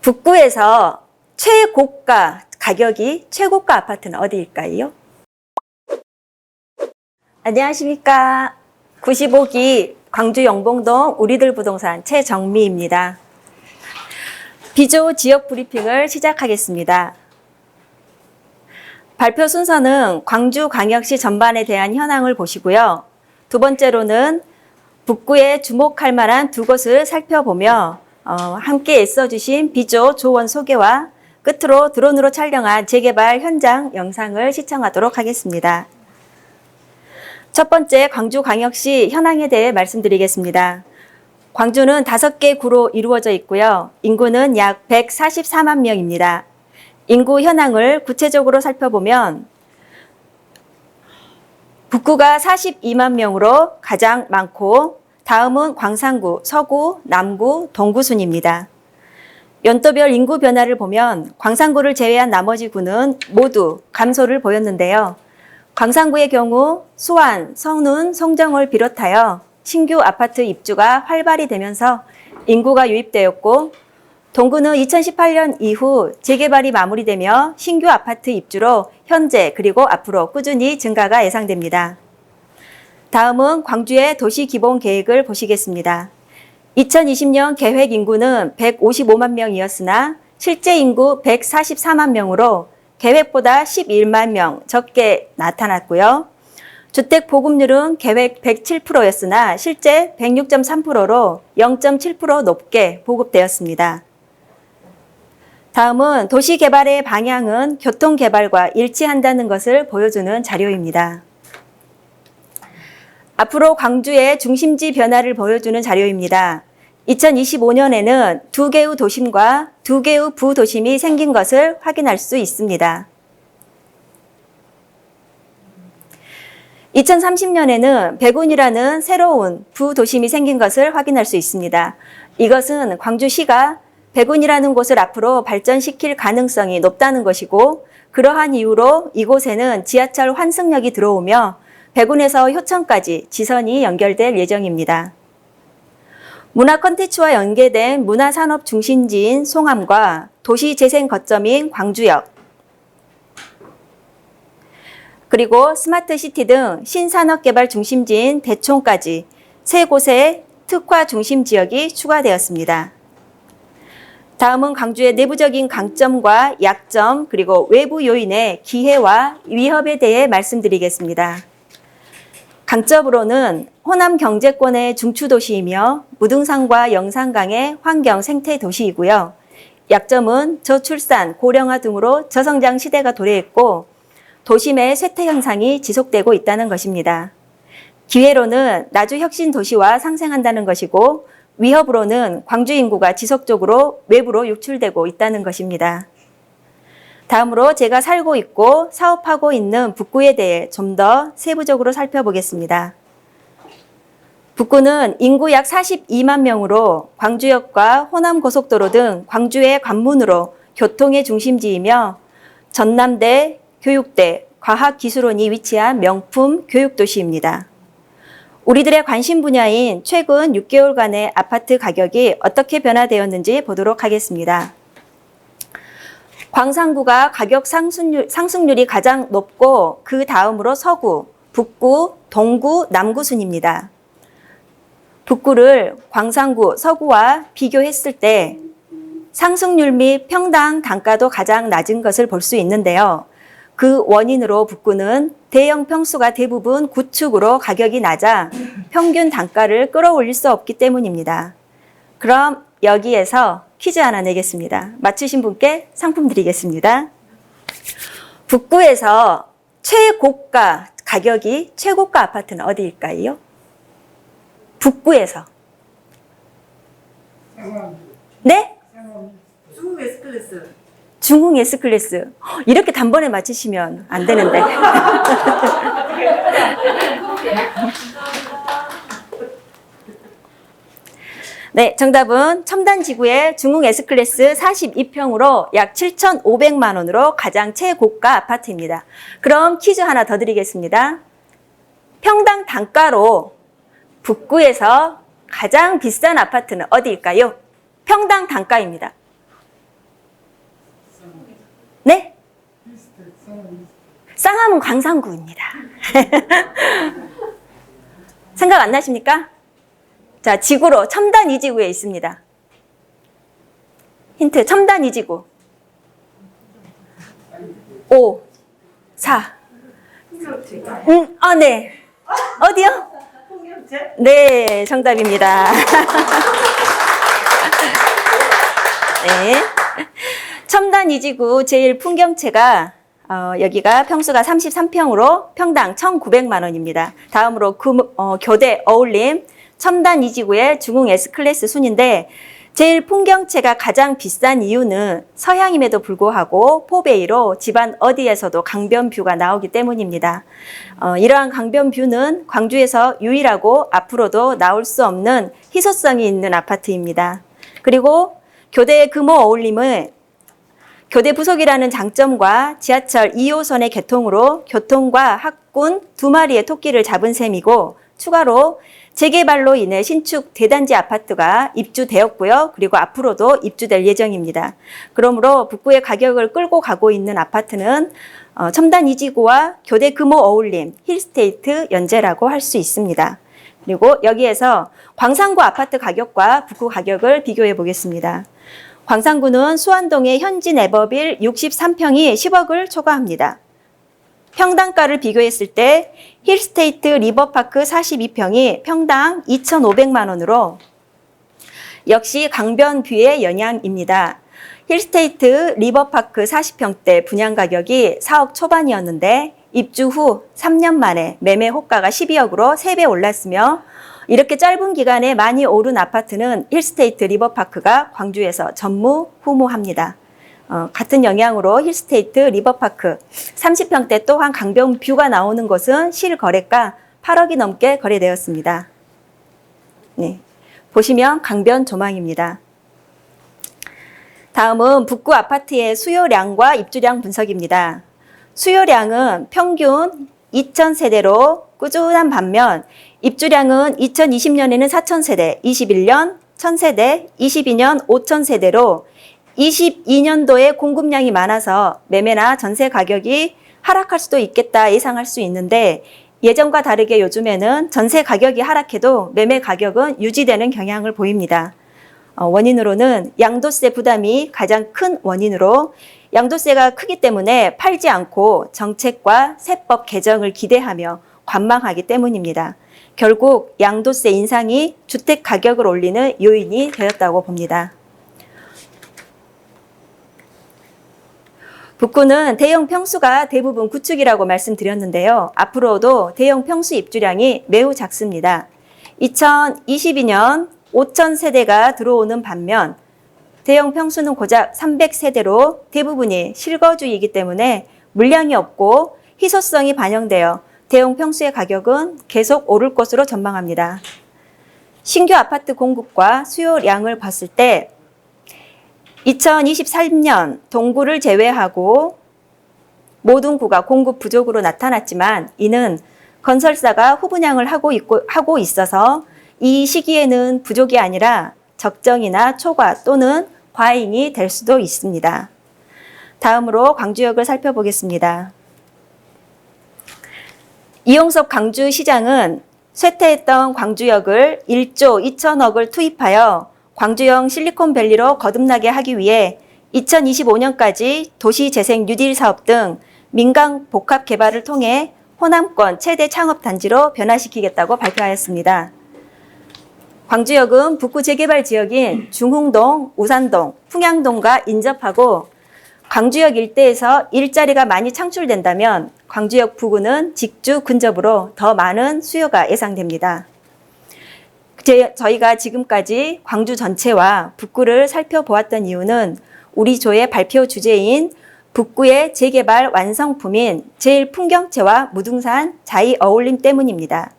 북구에서 최고가 가격이 최고가 아파트는 어디일까요? 안녕하십니까. 95기 광주 영봉동 우리들 부동산 최정미입니다. 비조 지역 브리핑을 시작하겠습니다. 발표 순서는 광주광역시 전반에 대한 현황을 보시고요. 두 번째로는 북구에 주목할 만한 두 곳을 살펴보며 함께 애써주신 비조 조원 소개와 끝으로 드론으로 촬영한 재개발 현장 영상을 시청하도록 하겠습니다. 첫 번째 광주광역시 현황에 대해 말씀드리겠습니다. 광주는 5개 구로 이루어져 있고요. 인구는 약 144만 명입니다. 인구 현황을 구체적으로 살펴보면 북구가 42만 명으로 가장 많고 다음은 광산구, 서구, 남구, 동구 순입니다. 연도별 인구 변화를 보면 광산구를 제외한 나머지 구는 모두 감소를 보였는데요. 광산구의 경우 수안, 성눈, 송정을 비롯하여 신규 아파트 입주가 활발히 되면서 인구가 유입되었고 동구는 2018년 이후 재개발이 마무리되며 신규 아파트 입주로 현재 그리고 앞으로 꾸준히 증가가 예상됩니다. 다음은 광주의 도시기본 계획을 보시겠습니다. 2020년 계획 인구는 155만 명이었으나 실제 인구 144만 명으로 계획보다 11만 명 적게 나타났고요. 주택 보급률은 계획 107%였으나 실제 106.3%로 0.7% 높게 보급되었습니다. 다음은 도시개발의 방향은 교통개발과 일치한다는 것을 보여주는 자료입니다. 앞으로 광주의 중심지 변화를 보여주는 자료입니다. 2025년에는 2개의 도심과 2개의 부도심이 생긴 것을 확인할 수 있습니다. 2030년에는 백운이라는 새로운 부도심이 생긴 것을 확인할 수 있습니다. 이것은 광주시가 백운이라는 곳을 앞으로 발전시킬 가능성이 높다는 것이고 그러한 이유로 이곳에는 지하철 환승역이 들어오며 백운에서 효천까지 지선이 연결될 예정입니다. 문화 콘텐츠와 연계된 문화산업 중심지인 송암과 도시재생 거점인 광주역, 그리고 스마트시티 등 신산업개발 중심지인 대촌까지 3곳의 특화 중심지역이 추가되었습니다. 다음은 광주의 내부적인 강점과 약점 그리고 외부 요인의 기회와 위협에 대해 말씀드리겠습니다. 강점으로는 호남 경제권의 중추도시이며 무등산과 영산강의 환경 생태 도시이고요. 약점은 저출산, 고령화 등으로 저성장 시대가 도래했고 도심의 쇠퇴 현상이 지속되고 있다는 것입니다. 기회로는 나주 혁신 도시와 상생한다는 것이고 위협으로는 광주 인구가 지속적으로 외부로 유출되고 있다는 것입니다. 다음으로 제가 살고 있고 사업하고 있는 북구에 대해 좀 더 세부적으로 살펴보겠습니다. 북구는 인구 약 42만 명으로 광주역과 호남고속도로 등 광주의 관문으로 교통의 중심지이며 전남대, 교육대, 과학기술원이 위치한 명품 교육도시입니다. 우리들의 관심 분야인 최근 6개월간의 아파트 가격이 어떻게 변화되었는지 보도록 하겠습니다. 광산구가 가격 상승률이 가장 높고 그 다음으로 서구, 북구, 동구, 남구 순입니다. 북구를 광산구, 서구와 비교했을 때 상승률 및 평당 단가도 가장 낮은 것을 볼 수 있는데요. 그 원인으로 북구는 대형 평수가 대부분 구축으로 가격이 낮아 평균 단가를 끌어올릴 수 없기 때문입니다. 그럼 여기에서 퀴즈 하나 내겠습니다. 맞추신 분께 상품 드리겠습니다. 북구에서 최고가 가격이 최고가 아파트는 어디일까요? 북구에서. 네? 중국 S클래스. 중흥 S클래스. 이렇게 단번에 맞히시면 안 되는데. 네, 정답은 첨단지구의 중흥 S클래스 42평으로 약 7,500만 원으로 가장 최고가 아파트입니다. 그럼 퀴즈 하나 더 드리겠습니다. 평당 단가로 북구에서 가장 비싼 아파트는 어디일까요? 평당 단가입니다. 네? 쌍암은 광산구입니다. 생각 안 나십니까? 자, 지구로 첨단 이지구에 있습니다. 힌트, 첨단 이지구. 5, 4. 네. 어디요? 풍경채? 네, 정답입니다. 네. 첨단 이지구 제1풍경채가 여기가 평수가 33평으로 평당 1,900만 원입니다. 다음으로 교대 어울림 첨단 이지구의 중흥 S클래스 순인데 제1풍경채가 가장 비싼 이유는 서향임에도 불구하고 포베이로 집안 어디에서도 강변뷰가 나오기 때문입니다. 이러한 강변뷰는 광주에서 유일하고 앞으로도 나올 수 없는 희소성이 있는 아파트입니다. 그리고 교대 금호 어울림은 교대 부속이라는 장점과 지하철 2호선의 개통으로 교통과 학군 2마리의 토끼를 잡은 셈이고 추가로 재개발로 인해 신축 대단지 아파트가 입주되었고요. 그리고 앞으로도 입주될 예정입니다. 그러므로 북구의 가격을 끌고 가고 있는 아파트는 첨단 이지구와 교대 금호 어울림, 힐스테이트 연재라고 할 수 있습니다. 그리고 여기에서 광산구 아파트 가격과 북구 가격을 비교해 보겠습니다. 광산구는 수안동의 현지 내법일 63평이 10억을 초과합니다. 평당가를 비교했을 때 힐스테이트 리버파크 42평이 평당 2,500만 원으로 역시 강변뷰의 영향입니다. 힐스테이트 리버파크 40평대 분양 가격이 4억 초반이었는데 입주 후 3년 만에 매매 호가가 12억으로 3배 올랐으며 이렇게 짧은 기간에 많이 오른 아파트는 힐스테이트 리버파크가 광주에서 전무후무합니다. 같은 영향으로 힐스테이트 리버파크 30평대 또한 강변뷰가 나오는 것은 실거래가 8억이 넘게 거래되었습니다. 네, 보시면 강변 조망입니다. 다음은 북구 아파트의 수요량과 입주량 분석입니다. 수요량은 평균 2,000세대로 꾸준한 반면 입주량은 2020년에는 4,000세대, 21년 1,000세대, 22년 5,000세대로 22년도에 공급량이 많아서 매매나 전세 가격이 하락할 수도 있겠다 예상할 수 있는데 예전과 다르게 요즘에는 전세 가격이 하락해도 매매 가격은 유지되는 경향을 보입니다. 원인으로는 양도세 부담이 가장 큰 원인으로 양도세가 크기 때문에 팔지 않고 정책과 세법 개정을 기대하며 관망하기 때문입니다. 결국 양도세 인상이 주택 가격을 올리는 요인이 되었다고 봅니다. 북구는 대형 평수가 대부분 구축이라고 말씀드렸는데요. 앞으로도 대형 평수 입주량이 매우 작습니다. 2022년 5,000세대가 들어오는 반면 대형 평수는 고작 300세대로 대부분이 실거주이기 때문에 물량이 없고 희소성이 반영되어 대형 평수의 가격은 계속 오를 것으로 전망합니다. 신규 아파트 공급과 수요량을 봤을 때 2023년 동구를 제외하고 모든 구가 공급 부족으로 나타났지만 이는 건설사가 후분양을 하고 있어서 이 시기에는 부족이 아니라 적정이나 초과 또는 과잉이 될 수도 있습니다. 다음으로 광주역을 살펴보겠습니다. 이용섭 광주시장은 쇠퇴했던 광주역을 1조 2천억을 투입하여 광주형 실리콘밸리로 거듭나게 하기 위해 2025년까지 도시재생 뉴딜 사업 등 민간 복합 개발을 통해 호남권 최대 창업단지로 변화시키겠다고 발표하였습니다. 광주역은 북구 재개발 지역인 중흥동, 우산동, 풍양동과 인접하고 광주역 일대에서 일자리가 많이 창출된다면 광주역 부근은 직주 근접으로 더 많은 수요가 예상됩니다. 저희가 지금까지 광주 전체와 북구를 살펴보았던 이유는 우리 조의 발표 주제인 북구의 재개발 완성품인 제1풍경채와 무등산 자이어울림 때문입니다.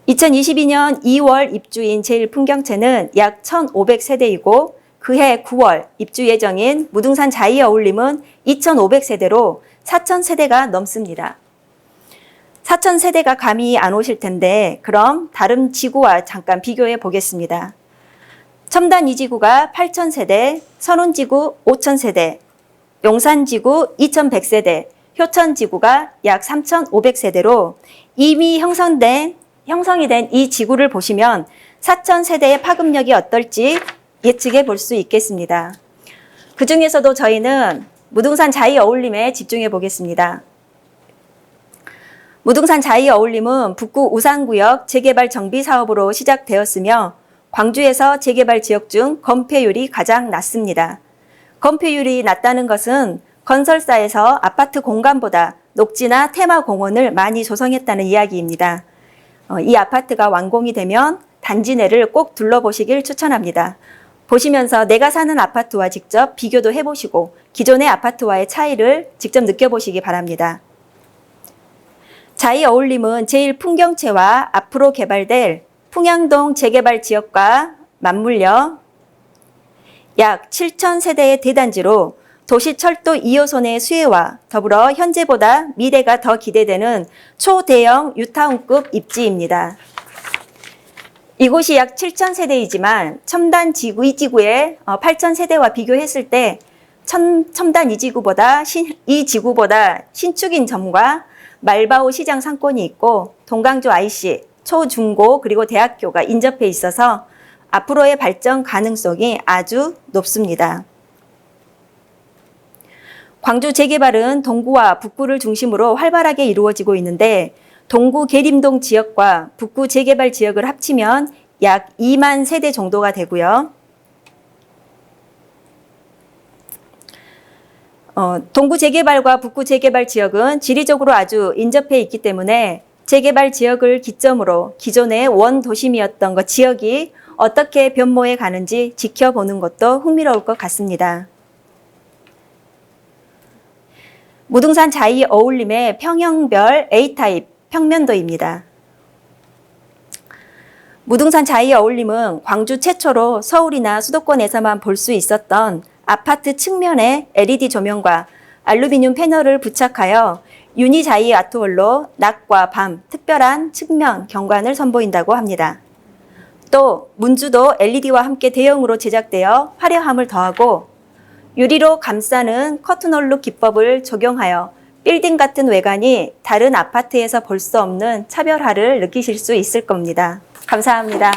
2022년 2월 입주인 제1풍경채는 약 1,500세대이고 그해 9월 입주 예정인 무등산 자이어울림은 2,500세대로 4,000세대가 넘습니다. 4,000세대가 감이 안 오실 텐데 그럼 다른 지구와 잠깐 비교해 보겠습니다. 첨단 2지구가 8,000세대, 선운지구 5,000세대, 용산지구 2100세대, 효천지구가 약 3500세대로 이미 형성이 된 이 지구를 보시면 4000세대의 파급력이 어떨지 예측해 볼 수 있겠습니다. 그 중에서도 저희는 무등산 자이어울림에 집중해 보겠습니다. 무등산 자이어울림은 북구 우산구역 재개발 정비 사업으로 시작되었으며 광주에서 재개발 지역 중 건폐율이 가장 낮습니다. 건폐율이 낮다는 것은 건설사에서 아파트 공간보다 녹지나 테마 공원을 많이 조성했다는 이야기입니다. 이 아파트가 완공이 되면 단지 내를 꼭 둘러보시길 추천합니다. 보시면서 내가 사는 아파트와 직접 비교도 해보시고 기존의 아파트와의 차이를 직접 느껴보시기 바랍니다. 자이어울림은 제1풍경채와 앞으로 개발될 풍양동 재개발 지역과 맞물려 약 7,000세대의 대단지로 도시철도 2호선의 수혜와 더불어 현재보다 미래가 더 기대되는 초대형 뉴타운급 입지입니다. 이곳이 약 7,000세대이지만 첨단 지구 이 지구의 8,000세대와 비교했을 때 첨단 이 지구보다 신축인 점과 말바오 시장 상권이 있고 동강조 IC, 초, 중고 그리고 대학교가 인접해 있어서 앞으로의 발전 가능성이 아주 높습니다. 광주 재개발은 동구와 북구를 중심으로 활발하게 이루어지고 있는데 동구 계림동 지역과 북구 재개발 지역을 합치면 약 2만 세대 정도가 되고요. 동구 재개발과 북구 재개발 지역은 지리적으로 아주 인접해 있기 때문에 재개발 지역을 기점으로 기존의 원도심이었던 지역이 어떻게 변모해 가는지 지켜보는 것도 흥미로울 것 같습니다. 무등산 자이어울림의 평형별 A타입 평면도입니다. 무등산 자이어울림은 광주 최초로 서울이나 수도권에서만 볼 수 있었던 아파트 측면에 LED 조명과 알루미늄 패널을 부착하여 유니자이 아트월로 낮과 밤 특별한 측면 경관을 선보인다고 합니다. 또 문주도 LED와 함께 대형으로 제작되어 화려함을 더하고 유리로 감싸는 커튼홀룩 기법을 적용하여 빌딩 같은 외관이 다른 아파트에서 볼 수 없는 차별화를 느끼실 수 있을 겁니다. 감사합니다.